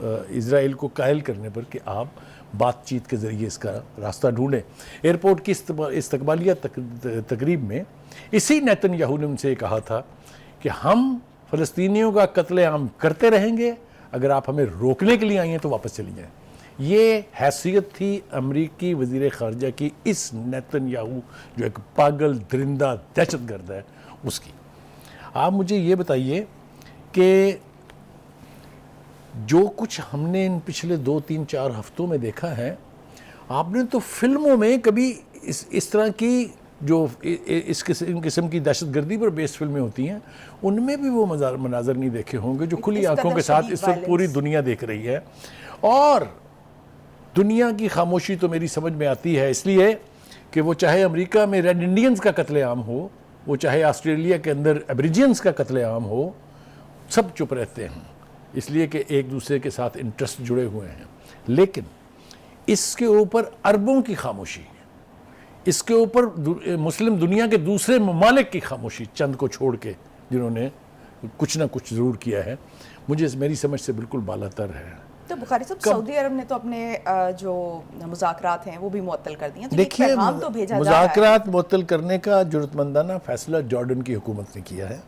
اسرائیل کو قائل کرنے پر کہ آپ بات چیت کے ذریعے اس کا راستہ ڈھونڈیں۔ ایئرپورٹ کی استقبالیہ تقریب میں اسی نیتن یاہو نے ان سے کہا تھا کہ ہم فلسطینیوں کا قتل عام کرتے رہیں گے، اگر آپ ہمیں روکنے کے لیے آئی ہیں تو واپس چلی جائیں۔ یہ حیثیت تھی امریکی وزیر خارجہ کی اس نیتن یاہو جو ایک پاگل درندہ دہشت گرد ہے اس کی۔ آپ مجھے یہ بتائیے کہ جو کچھ ہم نے ان پچھلے 2-3-4 ہفتوں میں دیکھا ہے، آپ نے تو فلموں میں کبھی اس طرح کی جو اس قسم کی دہشت گردی پر بیس فلمیں ہوتی ہیں ان میں بھی وہ مناظر نہیں دیکھے ہوں گے جو کھلی آنکھوں کے ساتھ اس وقت پوری دنیا دیکھ رہی ہے۔ اور دنیا کی خاموشی تو میری سمجھ میں آتی ہے اس لیے کہ وہ چاہے امریکہ میں ریڈ انڈینز کا قتل عام ہو، وہ چاہے آسٹریلیا کے اندر ایبریجینز کا قتل عام ہو، سب چپ رہتے ہیں اس لیے کہ ایک دوسرے کے ساتھ انٹرسٹ جڑے ہوئے ہیں۔ لیکن اس کے اوپر عربوں کی خاموشی، اس کے اوپر مسلم دنیا کے دوسرے ممالک کی خاموشی، چند کو چھوڑ کے جنہوں نے کچھ نہ کچھ ضرور کیا ہے، مجھے میری سمجھ سے بالکل بالا تر ہے۔ تو بخاری صاحب، سعودی عرب نے تو اپنے جو مذاکرات ہیں وہ بھی معطل کر دیے ہیں، تو ایک دیکھیے پیغام تو بھیجا جا رہا ہے۔ مذاکرات معطل کرنے کا جرأتمندانہ فیصلہ جارڈن کی حکومت نے کیا ہے،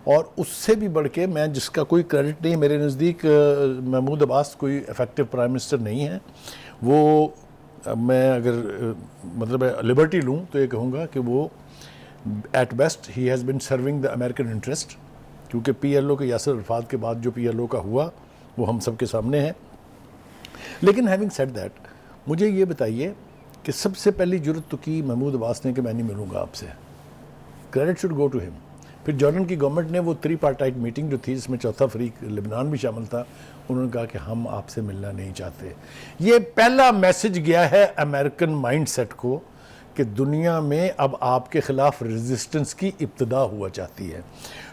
اور اس سے بھی بڑھ کے میں جس کا کوئی کریڈٹ نہیں، میرے نزدیک محمود عباس کوئی افیکٹو پرائم منسٹر نہیں ہے۔ وہ میں اگر مطلب لبرٹی لوں تو یہ کہوں گا کہ وہ at best he has been serving the American interest, کیونکہ پی ایل او کے یاسر عرفات کے بعد جو پی ایل او کا ہوا وہ ہم سب کے سامنے ہے۔ لیکن ہیونگ سیڈ دیٹ، مجھے یہ بتائیے کہ سب سے پہلی جرت تو کی محمود عباس نے کہ میں نہیں ملوں گا آپ سے، کریڈٹ شوڈ گو ٹو ہم۔ پھر جارڈن کی گورنمنٹ نے وہ 3 پارٹائٹ میٹنگ جو تھی جس میں چوتھا فریق لبنان بھی شامل تھا، انہوں نے کہا کہ ہم آپ سے ملنا نہیں چاہتے۔ یہ پہلا میسج گیا ہے امریکن مائنڈ سیٹ کو کہ دنیا میں اب آپ کے خلاف ریزسٹنس کی ابتدا ہوا چاہتی ہے۔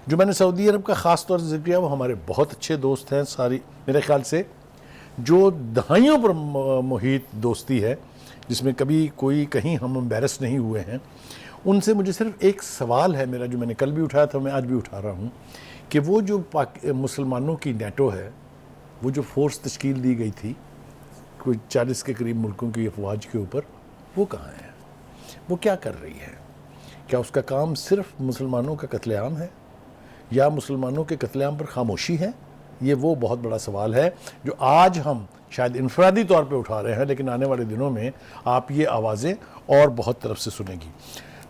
جو میں نے سعودی عرب کا خاص طور سے ذکر کیا، وہ ہمارے بہت اچھے دوست ہیں، ساری میرے خیال سے جو دہائیوں پر محیط دوستی ہے، جس میں کبھی کوئی کہیں ہم امبیرس نہیں ہوئے ہیں۔ ان سے مجھے صرف ایک سوال ہے میرا، جو میں نے کل بھی اٹھایا تھا، میں آج بھی اٹھا رہا ہوں، کہ وہ جو مسلمانوں کی نیٹو ہے، وہ جو فورس تشکیل دی گئی تھی کوئی 40 کے قریب ملکوں کی افواج کے اوپر، وہ کہاں ہے؟ وہ کیا کر رہی ہے؟ کیا اس کا کام صرف مسلمانوں کا قتل عام ہے، یا مسلمانوں کے قتل عام پر خاموشی ہے؟ یہ وہ بہت بڑا سوال ہے جو آج ہم شاید انفرادی طور پہ اٹھا رہے ہیں، لیکن آنے والے دنوں میں آپ یہ آوازیں اور بہت طرف سے سنیں گی۔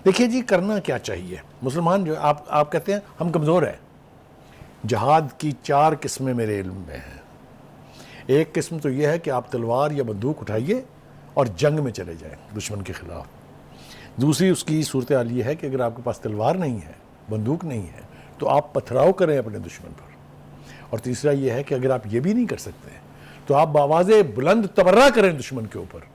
دیکھیے جی، کرنا کیا چاہیے؟ مسلمان جو آپ کہتے ہیں ہم کمزور ہیں۔ جہاد کی 4 قسمیں میرے علم میں ہیں۔ ایک قسم تو یہ ہے کہ آپ تلوار یا بندوق اٹھائیے اور جنگ میں چلے جائیں دشمن کے خلاف۔ دوسری اس کی صورتحال یہ ہے کہ اگر آپ کے پاس تلوار نہیں ہے، بندوق نہیں ہے، تو آپ پتھراؤ کریں اپنے دشمن پر۔ اور تیسرا یہ ہے کہ اگر آپ یہ بھی نہیں کر سکتے تو آپ بآواز بلند تبرہ کریں دشمن کے اوپر۔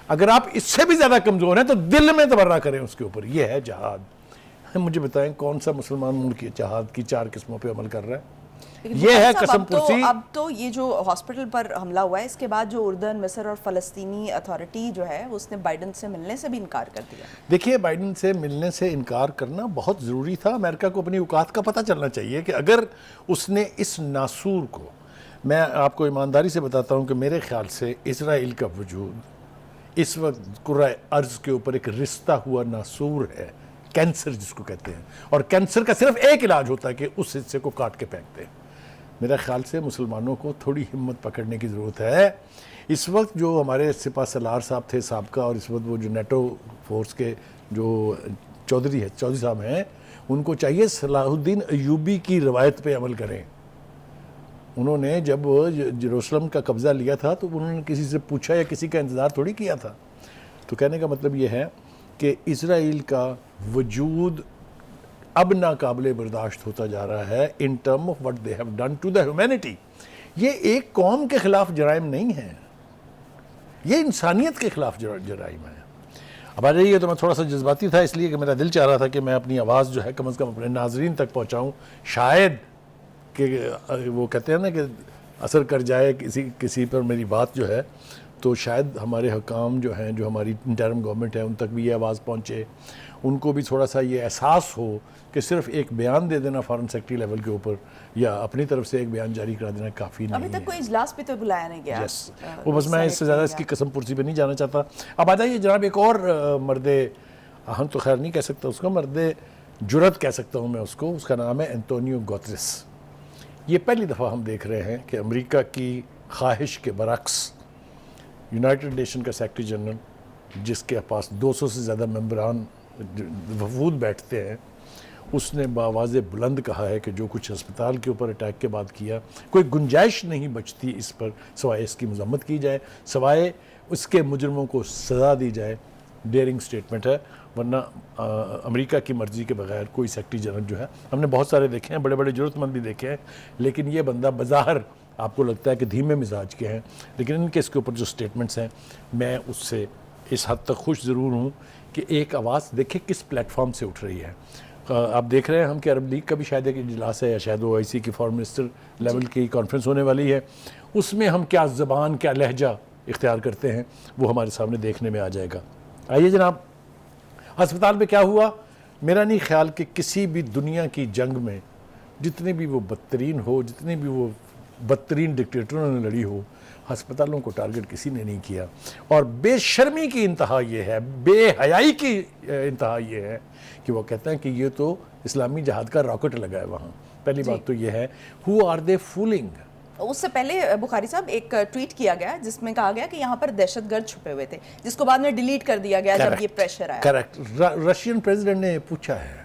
اگر آپ اس سے بھی زیادہ کمزور ہیں تو دل میں تبرہ کریں اس کے اوپر۔ یہ ہے جہاد۔ مجھے بتائیں کون سا مسلمان ملک جہاد کی 4 قسموں پہ عمل کر رہا ہے؟ یہ ہے قسم پرسی۔ اب تو یہ جو ہاسپٹل پر حملہ ہوا ہے، اس کے بعد جو اردن، مصر اور فلسطینی اتھارٹی جو ہے اس نے بائیڈن سے ملنے سے بھی انکار کر دیا۔ دیکھیے، بائیڈن سے ملنے سے انکار کرنا بہت ضروری تھا۔ امریکہ کو اپنی اوقات کا پتہ چلنا چاہیے کہ اگر اس نے اس ناسور کو، میں آپ کو ایمانداری سے بتاتا ہوں کہ میرے خیال سے اسرائیل کا وجود اس وقت کرۂ ارض کے اوپر ایک رشتہ ہوا ناسور ہے، کینسر جس کو کہتے ہیں، اور کینسر کا صرف ایک علاج ہوتا ہے کہ اس حصے کو کاٹ کے پھینک دیں۔ میرا خیال سے مسلمانوں کو تھوڑی ہمت پکڑنے کی ضرورت ہے۔ اس وقت جو ہمارے سپہ سالار صاحب تھے سابقہ، اور اس وقت وہ جو نیٹو فورس کے جو چودھری صاحب ہیں، ان کو چاہیے صلاح الدین ایوبی کی روایت پہ عمل کریں۔ انہوں نے جب یروشلم کا قبضہ لیا تھا تو انہوں نے کسی سے پوچھا یا کسی کا انتظار تھوڑی کیا تھا۔ تو کہنے کا مطلب یہ ہے کہ اسرائیل کا وجود اب ناقابل برداشت ہوتا جا رہا ہے in term of what they have done to the humanity. یہ ایک قوم کے خلاف جرائم نہیں ہیں، یہ انسانیت کے خلاف جرائم ہے۔ اب آ جائیے، تو میں تھوڑا سا جذباتی تھا اس لیے کہ میرا دل چاہ رہا تھا کہ میں اپنی آواز جو ہے کم از کم اپنے ناظرین تک پہنچاؤں، شاید کہ وہ کہتے ہیں نا کہ اثر کر جائے کسی پر میری بات جو ہے، تو شاید ہمارے حکام جو ہیں، جو ہماری انٹرم گورنمنٹ ہے، ان تک بھی یہ آواز پہنچے، ان کو بھی تھوڑا سا یہ احساس ہو کہ صرف ایک بیان دے دینا فارن سیکرٹری لیول کے اوپر یا اپنی طرف سے ایک بیان جاری کرا دینا کافی نہیں ہے۔ ابھی تک کوئی اجلاس بھی تو بلایا نہیں گیا۔ وہ بس میں اس سے زیادہ اس کی قسم پرسی پہ نہیں جانا چاہتا۔ اب آ جائیے جناب ایک اور مرد اہم تو خیر نہیں کہہ سکتا اس کو، مرد جرت کہہ سکتا ہوں میں اس کو، اس کا نام ہے انتونیو گوتریس۔ یہ پہلی دفعہ ہم دیکھ رہے ہیں کہ امریکہ کی خواہش کے برعکس یونائٹڈ نیشن کا سیکرٹری جنرل، جس کے پاس 200 سے زیادہ ممبران وفود بیٹھتے ہیں، اس نے بآواز بلند کہا ہے کہ جو کچھ ہسپتال کے اوپر اٹیک کے بعد کیا، کوئی گنجائش نہیں بچتی اس پر سوائے اس کی مذمت کی جائے، سوائے اس کے مجرموں کو سزا دی جائے۔ ڈیئرنگ سٹیٹمنٹ ہے، ورنہ امریکہ کی مرضی کے بغیر کوئی سیکرٹری جنرل جو ہے، ہم نے بہت سارے دیکھے ہیں، بڑے بڑے ضرورت مند بھی دیکھے ہیں، لیکن یہ بندہ بظاہر آپ کو لگتا ہے کہ دھیمے مزاج کے ہیں، لیکن ان کے اس کے اوپر جو سٹیٹمنٹس ہیں، میں اس سے اس حد تک خوش ضرور ہوں کہ ایک آواز دیکھیں کس پلیٹ فارم سے اٹھ رہی ہے۔ آپ دیکھ رہے ہیں ہم کہ عرب لیگ کا بھی شاید ایک اجلاس ہے، یا شاید او آئی سی کی فارن منسٹر لیول کی کانفرنس ہونے والی ہے، اس میں ہم کیا زبان کیا لہجہ اختیار کرتے ہیں وہ ہمارے سامنے دیکھنے میں آ جائے گا۔ آئیے جناب، ہسپتال میں کیا ہوا؟ میرا نہیں خیال کہ کسی بھی دنیا کی جنگ میں جتنے بھی وہ بدترین ہو، جتنے بھی وہ بدترین ڈکٹیٹروں نے لڑی ہو، ہسپتالوں کو ٹارگٹ کسی نے نہیں کیا۔ اور بے شرمی کی انتہا یہ ہے، بے حیائی کی انتہا یہ ہے کہ وہ کہتے ہیں کہ یہ تو اسلامی جہاد کا راکٹ لگا ہے وہاں۔ پہلی بات تو یہ ہے، who are they fooling؟ اس سے پہلے بخاری صاحب ایک ٹویٹ کیا گیا جس میں کہا گیا کہ یہاں پر دہشت گرد چھپے ہوئے تھے، جس کو بعد میں ڈیلیٹ کر دیا گیا جب یہ پریشر آیا۔ کریکٹ۔ رشین پریزیڈنٹ نے پوچھا ہے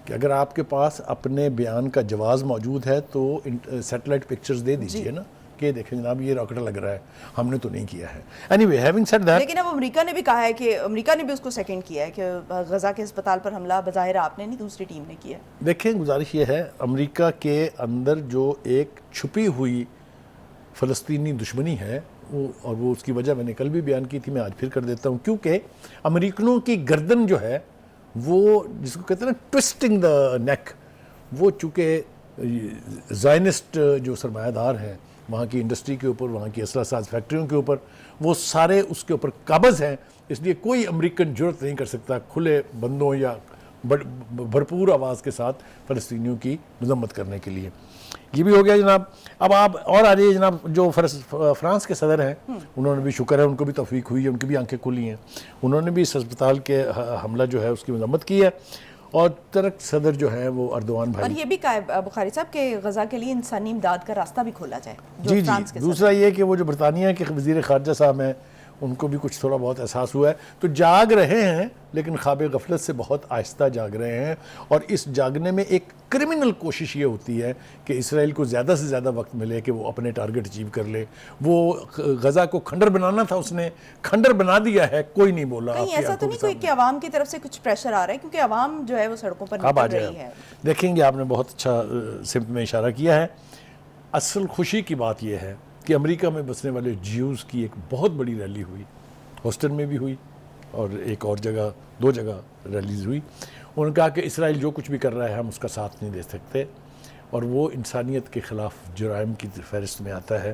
کہ اگر آپ کے پاس اپنے بیان کا جواز موجود ہے تو سیٹلائٹ پکچرز دے دیجئے نا، کہ دیکھیں جناب یہ راکٹ لگ رہا ہے، ہم نے تو نہیں کیا ہے۔ anyway having said that، لیکن اب امریکہ نے بھی کہا ہے کہ امریکہ نے بھی اس کو سیکنڈ کیا ہے کہ غزہ کے ہسپتال پر حملہ بظاہر آپ نے نہیں، دوسری ٹیم نے کیا ہے۔ دیکھیں گزارش یہ ہے، امریکہ کے اندر جو ایک چھپی ہوئی فلسطینی دشمنی ہے، اور وہ اس کی وجہ میں نے کل بھی بیان کی تھی، میں آج پھر کر دیتا ہوں، کیونکہ امریکنوں کی گردن جو ہے وہ جس کو کہتے ہیں نا ٹوسٹنگ دا نیک، وہ چونکہ زائنسٹ جو سرمایہ دار ہیں وہاں کی انڈسٹری کے اوپر، وہاں کی اسلحہ ساز فیکٹریوں کے اوپر، وہ سارے اس کے اوپر قابض ہیں، اس لیے کوئی امریکن جرت نہیں کر سکتا کھلے بندوں یا بھرپور آواز کے ساتھ فلسطینیوں کی مذمت کرنے کے لیے۔ یہ بھی ہو گیا جناب۔ اب آپ اور آ جائیے جناب، جو فرانس کے صدر ہیں، انہوں نے بھی شکر ہے ان کو بھی توفیق ہوئی ہے، ان کی بھی آنکھیں کھلی ہیں، انہوں نے بھی اس ہسپتال کے حملہ جو ہے اس کی مذمت کی ہے۔ اور ترک صدر جو ہیں وہ اردوان بھائی، اور یہ بھی کہا ہے بخاری صاحب کہ غزہ کے لیے انسانی امداد کا راستہ بھی کھولا جائے۔ جی جی، دوسرا یہ کہ وہ جو برطانیہ کے وزیر خارجہ صاحب ہیں، ان کو بھی کچھ تھوڑا بہت احساس ہوا ہے، تو جاگ رہے ہیں لیکن خواب غفلت سے بہت آہستہ جاگ رہے ہیں۔ اور اس جاگنے میں ایک کرمنل کوشش یہ ہوتی ہے کہ اسرائیل کو زیادہ سے زیادہ وقت ملے کہ وہ اپنے ٹارگٹ اچیو کر لے۔ وہ غزہ کو کھنڈر بنانا تھا، اس نے کھنڈر بنا دیا ہے، کوئی نہیں بولا۔ کہیں ایسا تو نہیں کوئی کہ عوام کی طرف سے کچھ پریشر آ رہا ہے، کیونکہ عوام جو ہے وہ سڑکوں پر نکل رہی ہے۔ دیکھیں گے، آپ نے بہت اچھا سمت میں اشارہ کیا ہے۔ اصل خوشی کی بات یہ ہے کہ امریکہ میں بسنے والے جیوز کی ایک بہت بڑی ریلی ہوئی، ہاسٹن میں بھی ہوئی اور ایک اور جگہ، 2 جگہ ریلیز ہوئی۔ انہوں نے کہا کہ اسرائیل جو کچھ بھی کر رہا ہے ہم اس کا ساتھ نہیں دے سکتے، اور وہ انسانیت کے خلاف جرائم کی فہرست میں آتا ہے۔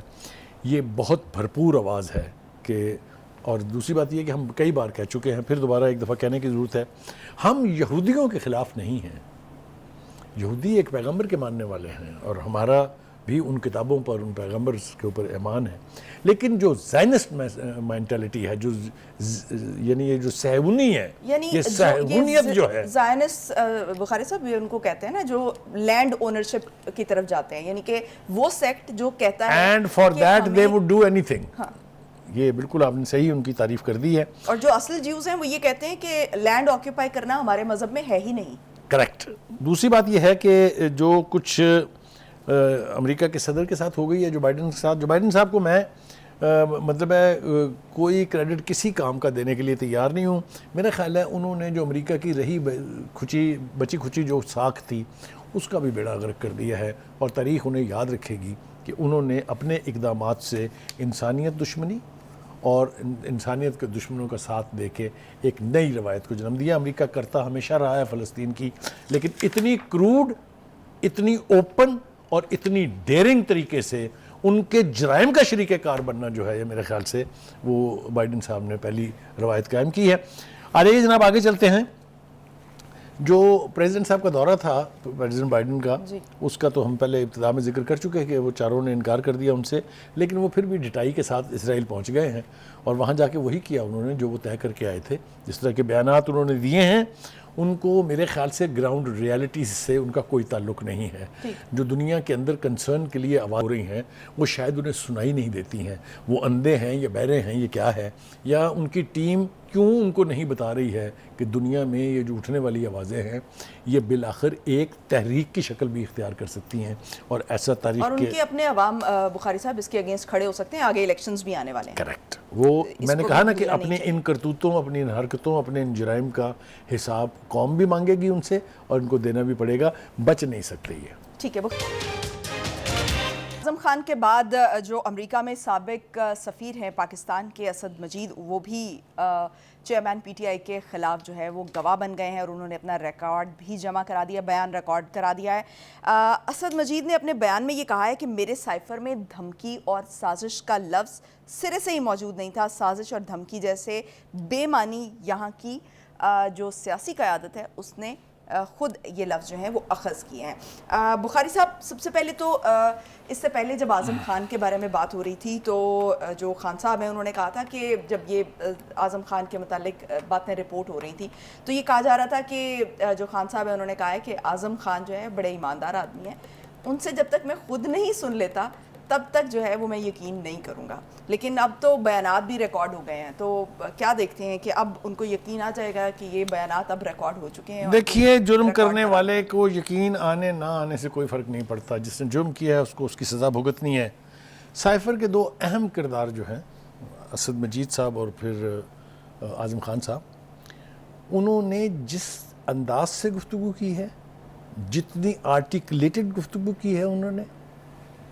یہ بہت بھرپور آواز ہے کہ، اور دوسری بات یہ کہ ہم کئی بار کہہ چکے ہیں، پھر دوبارہ ایک دفعہ کہنے کی ضرورت ہے، ہم یہودیوں کے خلاف نہیں ہیں۔ یہودی ایک پیغمبر کے ماننے والے ہیں، اور ہمارا بھی ان کتابوں پر، ان پیغمبر کے اوپر ایمان ہے، لیکن جو زائنسٹ مینٹلٹی ہے، جو یعنی یہ جو صہیونی ہے، یہ صہیونیت جو ہے، زائنسٹ بخاری صاحب یہ ان کو کہتے ہیں نا جو لینڈ اونرشپ کی طرف جاتے ہیں، یعنی کہ وہ سیکٹ جو کہتا ہے and for that they would do any thing. یہ بالکل آپ نے صحیح ان کی تعریف کر دی ہے۔ اور جو اصل جیوز ہیں وہ یہ کہتے ہیں کہ لینڈ آکیوپائی کرنا ہمارے مذہب میں ہے ہی نہیں۔ کریکٹ۔ دوسری بات یہ ہے کہ جو کچھ امریکہ کے صدر کے ساتھ ہو گئی ہے، جو بائیڈن کے ساتھ، جو بائیڈن صاحب کو میں مطلب ہے کوئی کریڈٹ کسی کام کا دینے کے لیے تیار نہیں ہوں۔ میرا خیال ہے انہوں نے جو امریکہ کی رہی بچی کھچی جو ساکھ تھی اس کا بھی بیڑا غرق کر دیا ہے، اور تاریخ انہیں یاد رکھے گی کہ انہوں نے اپنے اقدامات سے انسانیت دشمنی اور انسانیت کے دشمنوں کا ساتھ دے کے ایک نئی روایت کو جنم دیا۔ امریکہ کرتا ہمیشہ رہا ہے فلسطین کی، لیکن اتنی کروڈ، اتنی اوپن اور اتنی ڈیرنگ طریقے سے ان کے جرائم کا شریک کار بننا جو ہے یہ میرے خیال سے وہ بائیڈن صاحب نے پہلی روایت قائم کی ہے. آئیے جناب آگے چلتے ہیں. جو پریزیڈنٹ صاحب کا دورہ تھا پریزیڈنٹ بائیڈن کا, اس کا تو ہم پہلے ابتدا میں ذکر کر چکے ہیں کہ وہ چاروں نے انکار کر دیا ان سے, لیکن وہ پھر بھی ڈٹائی کے ساتھ اسرائیل پہنچ گئے ہیں اور وہاں جا کے وہی کیا انہوں نے جو وہ طے کر کے آئے تھے. جس طرح کے بیانات انہوں نے دیے ہیں ان کو میرے خیال سے گراؤنڈ ریالٹی سے ان کا کوئی تعلق نہیں ہے. جو دنیا کے اندر کنسرن کے لیے آواز ہو رہی ہیں وہ شاید انہیں سنائی نہیں دیتی ہیں. وہ اندھے ہیں یا بہرے ہیں, یہ کیا ہے, یا ان کی ٹیم کیوں ان کو نہیں بتا رہی ہے کہ دنیا میں یہ جو اٹھنے والی آوازیں ہیں یہ بالآخر ایک تحریک کی شکل بھی اختیار کر سکتی ہیں, اور ایسا تاریخ اور ان کے اپنے عوام بخاری صاحب اس کے اگینسٹ کھڑے ہو سکتے ہیں. آگے الیکشنز بھی آنے والے ہیں. کریکٹ. وہ میں نے کہا نا کہ اپنی ان کرتوتوں, اپنی ان حرکتوں, اپنے ان جرائم کا حساب قوم بھی مانگے گی ان سے اور ان کو دینا بھی پڑے گا. بچ نہیں سکتے یہ. ٹھیک ہے. اعظم خان کے بعد جو امریکہ میں سابق سفیر ہیں پاکستان کے اسد مجید, وہ بھی چیئرمین پی ٹی آئی کے خلاف جو ہے وہ گواہ بن گئے ہیں اور انہوں نے اپنا ریکارڈ بھی جمع کرا دیا, بیان ریکارڈ کرا دیا ہے. اسد مجید نے اپنے بیان میں یہ کہا ہے کہ میرے سائفر میں دھمکی اور سازش کا لفظ سرے سے ہی موجود نہیں تھا. سازش اور دھمکی جیسے بے معنی یہاں کی جو سیاسی قیادت ہے اس نے خود یہ لفظ جو ہیں وہ اخذ کیے ہیں. بخاری صاحب, سب سے پہلے تو اس سے پہلے جب اعظم خان کے بارے میں بات ہو رہی تھی تو جو خان صاحب ہیں انہوں نے کہا تھا کہ جب یہ اعظم خان کے متعلق باتیں رپورٹ ہو رہی تھیں تو یہ کہا جا رہا تھا کہ جو خان صاحب ہیں انہوں نے کہا ہے کہ اعظم خان جو ہے بڑے ایماندار آدمی ہیں, ان سے جب تک میں خود نہیں سن لیتا تب تک جو ہے وہ میں یقین نہیں کروں گا. لیکن اب تو بیانات بھی ریکارڈ ہو گئے ہیں, تو کیا دیکھتے ہیں کہ اب ان کو یقین آ جائے گا کہ یہ بیانات اب ریکارڈ ہو چکے ہیں؟ دیکھیے, جرم کرنے والے کو یقین آنے نہ آنے سے کوئی فرق نہیں پڑتا. جس نے جرم کیا ہے اس کو اس کی سزا بھگتنی ہے. سائفر کے دو اہم کردار جو ہیں اسد مجید صاحب اور پھر اعظم خان صاحب, انہوں نے جس انداز سے گفتگو کی ہے, جتنی آرٹیکلیٹڈ گفتگو کی ہے انہوں نے,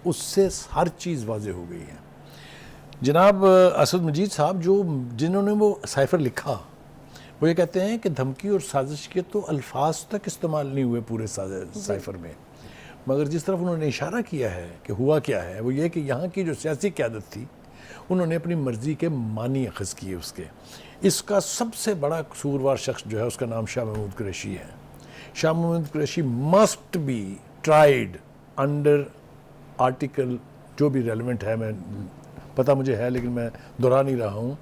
اس سے ہر چیز واضح ہو گئی ہے. جناب اسد مجید صاحب جنہوں نے وہ سائفر لکھا, وہ یہ کہتے ہیں کہ دھمکی اور سازش کے تو الفاظ تک استعمال نہیں ہوئے پورے سائفر میں, مگر جس طرف انہوں نے اشارہ کیا ہے کہ ہوا کیا ہے وہ یہ کہ یہاں کی جو سیاسی قیادت تھی انہوں نے اپنی مرضی کے معنی اخذ کیے اس کے. اس کا سب سے بڑا قصوروار شخص جو ہے اس کا نام شاہ محمود قریشی ہے. Shah Mahmood Qureshi must be tried under article جو بھی ریلیونٹ ہے, میں پتہ مجھے ہے لیکن میں دہرا نہیں رہا ہوں,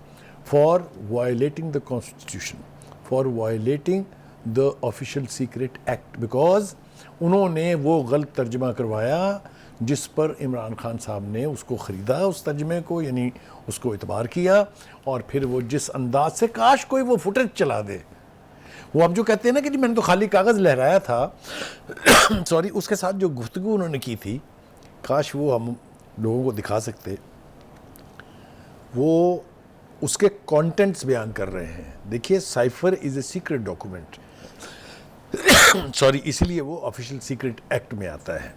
for violating the constitution, for violating the official secret act, because انہوں نے وہ غلط ترجمہ کروایا جس پر عمران خان صاحب نے اس کو خریدا, اس ترجمے کو, یعنی اس کو اعتبار کیا, اور پھر وہ جس انداز سے, کاش کوئی وہ فوٹیج چلا دے. وہ اب جو کہتے ہیں نا کہ جی میں نے تو خالی کاغذ لہرایا تھا, سوری, اس کے ساتھ جو گفتگو انہوں نے کی تھی کاش وہ ہم لوگوں کو دکھا سکتے. وہ اس کے کانٹینٹس بیان کر رہے ہیں. دیکھیے, سائفر از اے سیکرٹ ڈاکومنٹ, سوری, اسی لیے وہ آفیشیل سیکرٹ ایکٹ میں آتا ہے.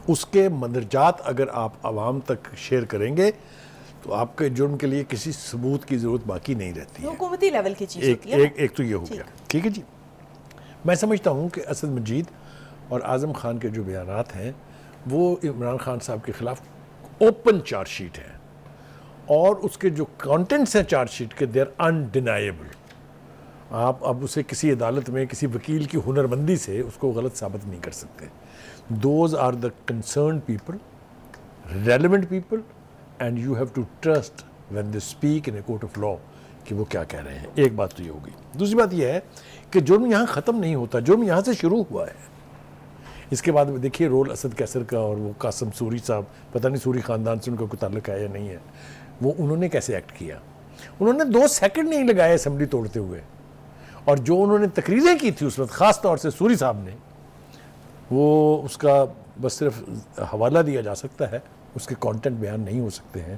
اس کے مندرجات اگر آپ عوام تک شیئر کریں گے تو آپ کے جرم کے لیے کسی ثبوت کی ضرورت باقی نہیں رہتی ہے. حکومتی لیول کی چیز ہوتی ہے. ایک تو یہ ہو گیا. ٹھیک ہے جی. میں سمجھتا ہوں کہ اسد مجید اور اعظم خان کے جو بیانات ہیں وہ عمران خان صاحب کے خلاف اوپن چارج شیٹ ہے, اور اس کے جو کانٹینٹس ہیں چارج شیٹ کے, دے آر انڈینائیبل. آپ اب اسے کسی عدالت میں کسی وکیل کی ہنرمندی سے اس کو غلط ثابت نہیں کر سکتے. Those are the concerned people, relevant people, and you have to trust when they speak in a court of law کہ وہ کیا کہہ رہے ہیں. ایک بات تو یہ ہوگی. دوسری بات یہ ہے کہ جرم یہاں ختم نہیں ہوتا, جرم یہاں سے شروع ہوا ہے. اس کے بعد دیکھیے رول اسد کیسر کا, اور وہ قاسم سوری صاحب, پتہ نہیں سوری خاندان سے ان کا کوئی تعلق ہے یا نہیں ہے, وہ انہوں نے کیسے ایکٹ کیا. انہوں نے 2 سیکنڈ نہیں لگائے اسمبلی توڑتے ہوئے, اور جو انہوں نے تقریریں کی تھی اس وقت, خاص طور سے سوری صاحب نے, وہ اس کا بس صرف حوالہ دیا جا سکتا ہے, اس کے کانٹینٹ بیان نہیں ہو سکتے ہیں.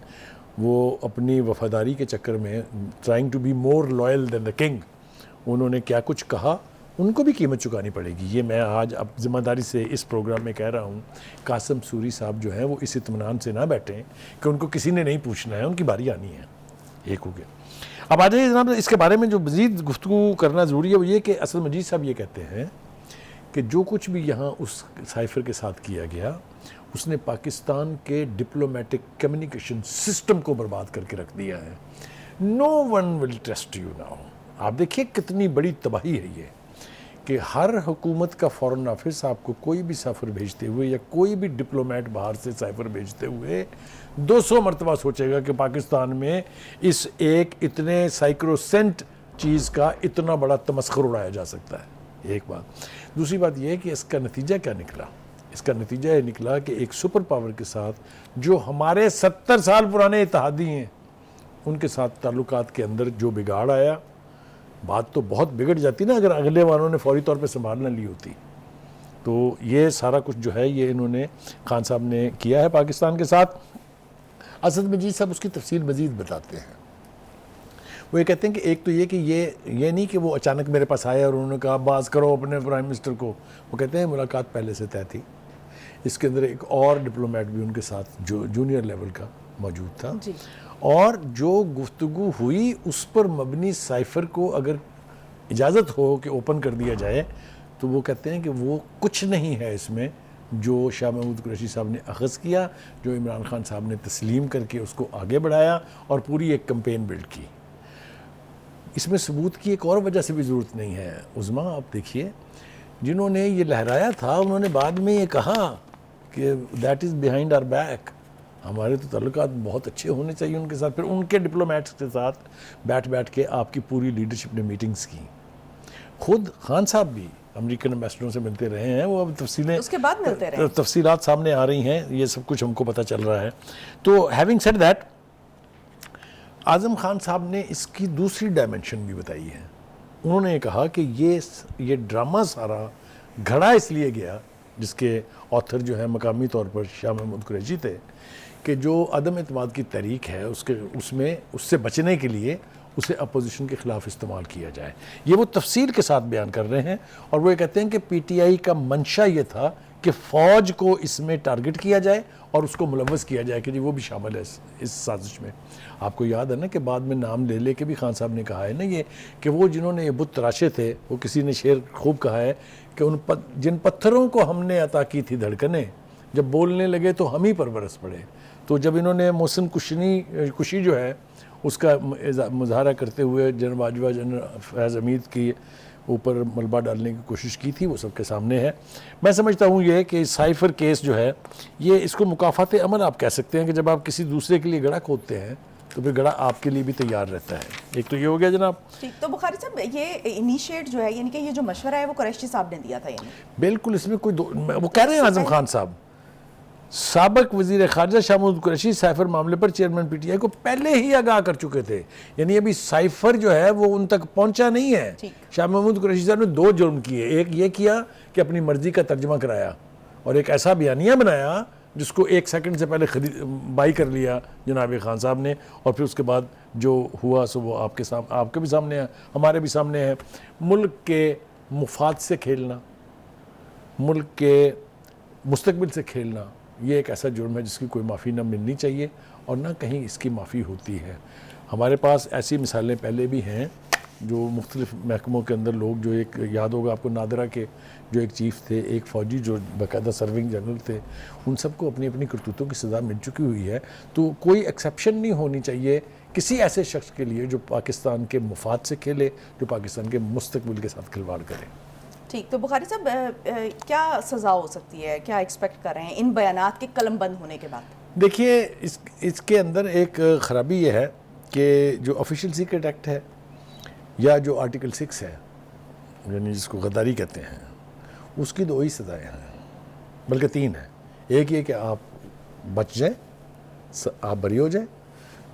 وہ اپنی وفاداری کے چکر میں trying to be more loyal than the king, انہوں نے کیا کچھ کہا, ان کو بھی قیمت چکانی پڑے گی. یہ میں آج اب ذمہ داری سے اس پروگرام میں کہہ رہا ہوں, قاسم سوری صاحب جو ہیں وہ اس اطمینان سے نہ بیٹھیں کہ ان کو کسی نے نہیں پوچھنا ہے, ان کی باری آنی ہے. ایک ہو گیا. اب آ جائیے جناب, اس کے بارے میں جو مزید گفتگو کرنا ضروری ہے وہ یہ کہ اسد مجید صاحب یہ کہتے ہیں کہ جو کچھ بھی یہاں اس سائفر کے ساتھ کیا گیا اس نے پاکستان کے ڈپلومیٹک کمیونیکیشن سسٹم کو برباد کر کے رکھ دیا ہے. No one will trust you now. آپ دیکھیے کتنی بڑی تباہی ہے یہ کہ ہر حکومت کا فورن آفس آپ کو کوئی بھی سفر بھیجتے ہوئے یا کوئی بھی ڈپلومیٹ باہر سے سفر بھیجتے ہوئے 200 مرتبہ سوچے گا کہ پاکستان میں اس ایک اتنے سائیکروسینٹ چیز کا اتنا بڑا تمسخر اڑایا جا سکتا ہے. ایک بات. دوسری بات یہ کہ اس کا نتیجہ کیا نکلا؟ اس کا نتیجہ یہ نکلا کہ ایک سپر پاور کے ساتھ جو ہمارے 70 سال پرانے اتحادی ہیں ان کے ساتھ تعلقات کے اندر جو بگاڑ آیا. بات تو بہت بگڑ جاتی نا اگر اگلے والوں نے فوری طور پہ سنبھال نہ لی ہوتی. تو یہ سارا کچھ جو ہے یہ انہوں نے خان صاحب نے کیا ہے پاکستان کے ساتھ. اسد مجید صاحب اس کی تفصیل مزید بتاتے ہیں. وہ یہ کہتے ہیں کہ ایک تو یہ کہ یہ نہیں کہ وہ اچانک میرے پاس آئے اور انہوں نے کہا باز کرو اپنے پرائم منسٹر کو. وہ کہتے ہیں ملاقات پہلے سے طے تھی. اس کے اندر ایک اور ڈپلومیٹ بھی ان کے ساتھ جو جونیئر لیول کا موجود تھا جی. اور جو گفتگو ہوئی اس پر مبنی سائفر کو اگر اجازت ہو کہ اوپن کر دیا جائے تو وہ کہتے ہیں کہ وہ کچھ نہیں ہے اس میں جو شاہ محمود قریشی صاحب نے اخذ کیا, جو عمران خان صاحب نے تسلیم کر کے اس کو آگے بڑھایا اور پوری ایک کمپین بلڈ کی. اس میں ثبوت کی ایک اور وجہ سے بھی ضرورت نہیں ہے. عظما آپ دیکھیے جنہوں نے یہ لہرایا تھا انہوں نے بعد میں یہ کہا کہ that is behind our back. ہمارے تو تعلقات بہت اچھے ہونے چاہیے ان کے ساتھ. پھر ان کے ڈپلومیٹس کے ساتھ بیٹھ کے آپ کی پوری لیڈرشپ نے میٹنگز کی. خود خان صاحب بھی امریکن ایمبیسڈروں سے ملتے رہے ہیں. وہ اب تفصیلیں اس کے بعد ملتے رہے, تفصیلات سامنے آ رہی ہیں, یہ سب کچھ ہم کو پتہ چل رہا ہے. تو having said that Azam Khan صاحب نے اس کی دوسری ڈائمنشن بھی بتائی ہے. انہوں نے یہ کہا کہ یہ ڈرامہ سارا گھڑا اس لیے گیا جس کے آتھر جو ہے مقامی طور پر شاہ محمود قریشی تھے کہ جو عدم اعتماد کی تحریک ہے اس میں اس سے بچنے کے لیے اسے اپوزیشن کے خلاف استعمال کیا جائے. یہ وہ تفصیل کے ساتھ بیان کر رہے ہیں اور وہ یہ کہتے ہیں کہ پی ٹی آئی کا منشا یہ تھا کہ فوج کو اس میں ٹارگٹ کیا جائے اور اس کو ملوث کیا جائے کہ جی وہ بھی شامل ہے اس سازش میں. آپ کو یاد ہے نا کہ بعد میں نام لے کے بھی خان صاحب نے کہا ہے نا یہ کہ وہ جنہوں نے یہ بت تراشے تھے, وہ کسی نے شعر خوب کہا ہے کہ جن پتھروں کو ہم نے عطا کی تھی دھڑکنیں جب بولنے لگے تو ہم ہی پر برس پڑے. تو جب انہوں نے محسن کشی جو ہے اس کا مظاہرہ کرتے ہوئے جنرل باجوہ جنرل فیض حمید کی اوپر ملبہ ڈالنے کی کوشش کی تھی وہ سب کے سامنے ہے. میں سمجھتا ہوں یہ کہ سائفر کیس جو ہے یہ اس کو مکافات عمل آپ کہہ سکتے ہیں کہ جب آپ کسی دوسرے کے لیے گڑھا کھودتے ہیں تو پھر گڑھا آپ کے لیے بھی تیار رہتا ہے. ایک تو یہ ہو گیا جناب. ٹھیک. تو بخاری صاحب یہ انیشیٹ جو ہے یعنی کہ یہ جو مشورہ ہے وہ قریشی صاحب نے دیا تھا, یعنی بالکل اس میں کوئی وہ کہہ رہے ہیں اعظم خان صاحب سابق وزیر خارجہ شاہ محمود قریشی سائفر معاملے پر چیئرمین پی ٹی آئی کو پہلے ہی آگاہ کر چکے تھے. یعنی ابھی سائفر جو ہے وہ ان تک پہنچا نہیں ہے. شاہ محمود قریشی صاحب نے 2 جرم کیے. ایک یہ کیا کہ اپنی مرضی کا ترجمہ کرایا اور ایک ایسا بیانیہ بنایا جس کو 1 سیکنڈ سے پہلے بائی کر لیا جناب خان صاحب نے, اور پھر اس کے بعد جو ہوا سو وہ آپ کے بھی سامنے ہے, ہمارے بھی سامنے ہے. ملک کے مفاد سے کھیلنا, ملک کے مستقبل سے کھیلنا, یہ ایک ایسا جرم ہے جس کی کوئی معافی نہ ملنی چاہیے اور نہ کہیں اس کی معافی ہوتی ہے. ہمارے پاس ایسی مثالیں پہلے بھی ہیں جو مختلف محکموں کے اندر لوگ جو ایک یاد ہوگا آپ کو نادرہ کے جو ایک چیف تھے, ایک فوجی جو باقاعدہ سرونگ جنرل تھے, ان سب کو اپنی اپنی کرتوتوں کی سزا مل چکی ہوئی ہے. تو کوئی ایکسیپشن نہیں ہونی چاہیے کسی ایسے شخص کے لیے جو پاکستان کے مفاد سے کھیلے, جو پاکستان کے مستقبل کے ساتھ کھلواڑ کرے. ٹھیک. تو بخاری صاحب کیا سزا ہو سکتی ہے, کیا ایکسپیکٹ کر رہے ہیں ان بیانات کے قلم بند ہونے کے بعد؟ دیکھیے اس کے اندر ایک خرابی یہ ہے کہ جو آفیشیل سیکرٹ ایکٹ ہے یا جو آرٹیکل 6 ہے یعنی جس کو غداری کہتے ہیں, اس کی 2 ہی سزائیں ہیں, بلکہ 3 ہیں. ایک یہ کہ آپ بچ جائیں, آپ بری ہو جائیں,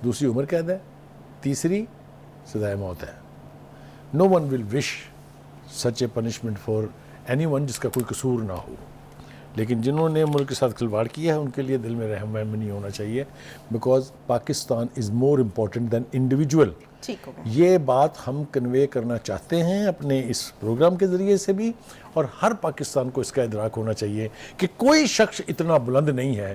دوسری عمر قید ہے, تیسری سزائے موت ہے. No one will wish such a punishment for anyone جس کا کوئی قصور نہ ہو, لیکن جنہوں نے ملک کے ساتھ کھلواڑ کیا ہے ان کے لیے دل میں رحم نہیں ہونا چاہیے, because Pakistan is more important than individual. یہ بات ہم کنوے کرنا چاہتے ہیں اپنے اس پروگرام کے ذریعے سے بھی, اور ہر پاکستان کو اس کا ادراک ہونا چاہیے کہ کوئی شخص اتنا بلند نہیں ہے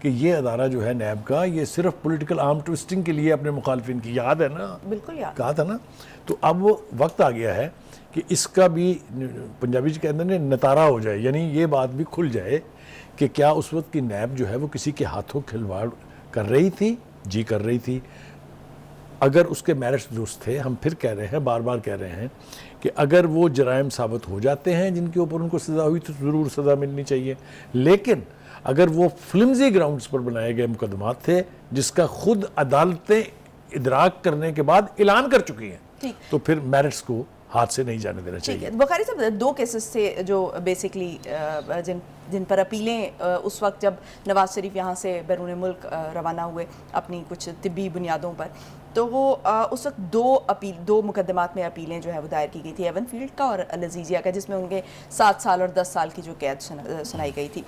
کہ یہ ادارہ جو ہے نیب کا یہ صرف پولیٹیکل آرم ٹوسٹنگ کے لیے اپنے مخالفین کی، یاد ہے نا، بالکل یاد کہا تھا نا. تو اب وہ وقت آ گیا ہے کہ اس کا بھی پنجابی کے اندر نتارا ہو جائے، یعنی یہ بات بھی کھل جائے کہ کیا اس وقت کی نیب جو ہے وہ کسی کے ہاتھوں کھلواڑ کر رہی تھی؟ جی کر رہی تھی. اگر اس کے میرٹس درست تھے، ہم پھر کہہ رہے ہیں، بار بار کہہ رہے ہیں کہ اگر وہ جرائم ثابت ہو جاتے ہیں جن کے اوپر ان کو سزا ہوئی تو ضرور سزا ملنی چاہیے. لیکن اگر وہ فلمزی گراؤنڈز پر بنائے گئے مقدمات تھے جس کا خود عدالتیں ادراک کرنے کے بعد اعلان کر چکی ہیں، تو پھر میرٹس کو ہاتھ سے نہیں جانے دینا چاہیے. بخاری صاحب، 2 کیسز تھے جو بیسکلی جن پر اپیلیں اس وقت جب نواز شریف یہاں سے بیرون ملک روانہ ہوئے اپنی کچھ طبی بنیادوں پر، تو وہ اس وقت 2 مقدمات میں اپیلیں جو ہے وہ دائر کی گئی تھی، ایون فیلڈ کا اور العزیزیہ کا، جس میں ان کے 7 سال اور 10 سال کی جو قید سنائی گئی تھی.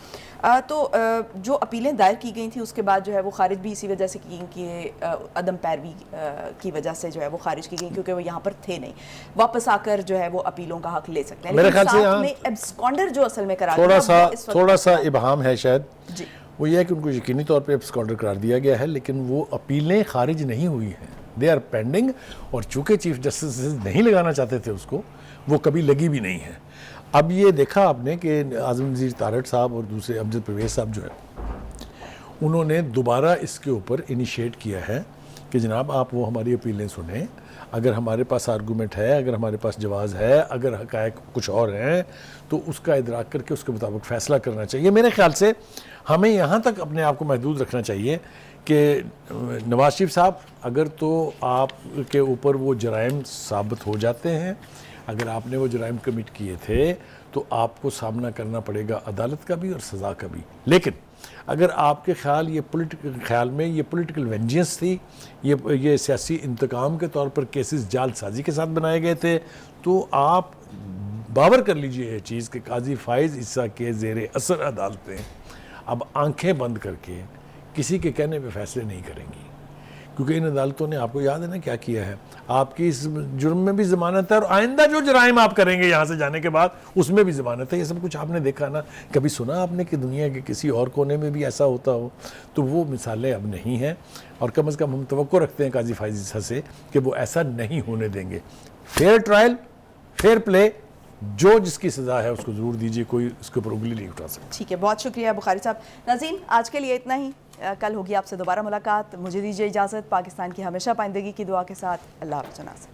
تو جو اپیلیں دائر کی گئی تھیں اس کے بعد جو ہے وہ خارج بھی اسی وجہ سے کی کہ عدم پیروی کی وجہ سے جو ہے وہ خارج کی گئی، کیونکہ وہ یہاں پر تھے نہیں، واپس آ کر جو ہے وہ اپیلوں کا حق لے سکتے ہیں. میرے خیال سے یہاں ایبسکانڈر جو اصل میں قرار تھوڑا سا ابہام ہے شاید، جی وہ یہ ہے کہ ان کو یقینی طور پہ ایبسکانڈر قرار دیا گیا ہے، لیکن وہ اپیلیں خارج نہیں ہوئی ہیں، دے آر پینڈنگ. اور چونکہ چیف جسٹس نہیں لگانا چاہتے تھے اس کو، وہ کبھی لگی بھی نہیں ہے. اب یہ دیکھا آپ نے کہ اعظم وزیر طارق صاحب اور دوسرے امجد پرویز صاحب جو ہے انہوں نے دوبارہ اس کے اوپر انیشیٹ کیا ہے کہ جناب آپ وہ ہماری اپیلیں سنیں، اگر ہمارے پاس آرگومنٹ ہے، اگر ہمارے پاس جواز ہے، اگر حقائق کچھ اور ہیں تو اس کا ادراک کر کے اس کے مطابق فیصلہ کرنا چاہیے. میرے خیال سے ہمیں یہاں تک اپنے آپ کو محدود رکھنا چاہیے کہ نواز شریف صاحب اگر تو آپ کے اوپر وہ جرائم ثابت ہو جاتے ہیں، اگر آپ نے وہ جرائم کمٹ کیے تھے تو آپ کو سامنا کرنا پڑے گا عدالت کا بھی اور سزا کا بھی. لیکن اگر آپ کے خیال میں یہ پولیٹیکل وینجنس تھی، یہ سیاسی انتقام کے طور پر کیسز جعل سازی کے ساتھ بنائے گئے تھے، تو آپ باور کر لیجئے یہ چیز کہ قاضی فائز عیسیٰ کے زیر اثر عدالتیں اب آنکھیں بند کر کے کسی کے کہنے پہ فیصلے نہیں کریں گی، کیونکہ ان عدالتوں نے آپ کو یاد ہے نا کیا کیا ہے، آپ کی اس جرم میں بھی ضمانت ہے اور آئندہ جو جرائم آپ کریں گے یہاں سے جانے کے بعد اس میں بھی ضمانت ہے. یہ سب کچھ آپ نے دیکھا نا، کبھی سنا آپ نے کہ دنیا کے کسی اور کونے میں بھی ایسا ہوتا ہو؟ تو وہ مثالیں اب نہیں ہیں، اور کم از کم ہم توقع رکھتے ہیں قاضی فائز عیسیٰ سے کہ وہ ایسا نہیں ہونے دیں گے. فیئر ٹرائل، فیئر پلے، جو جس کی سزا ہے اس کو ضرور دیجیے، کوئی اس کے اوپر انگلی نہیں اٹھا سکتا. ٹھیک ہے، بہت شکریہ بخاری صاحب. ناظرین، آج کے لیے اتنا ہی، کل ہوگی آپ سے دوبارہ ملاقات. مجھے دیجیے اجازت، پاکستان کی ہمیشہ پائندگی کی دعا کے ساتھ. اللہ حافظ.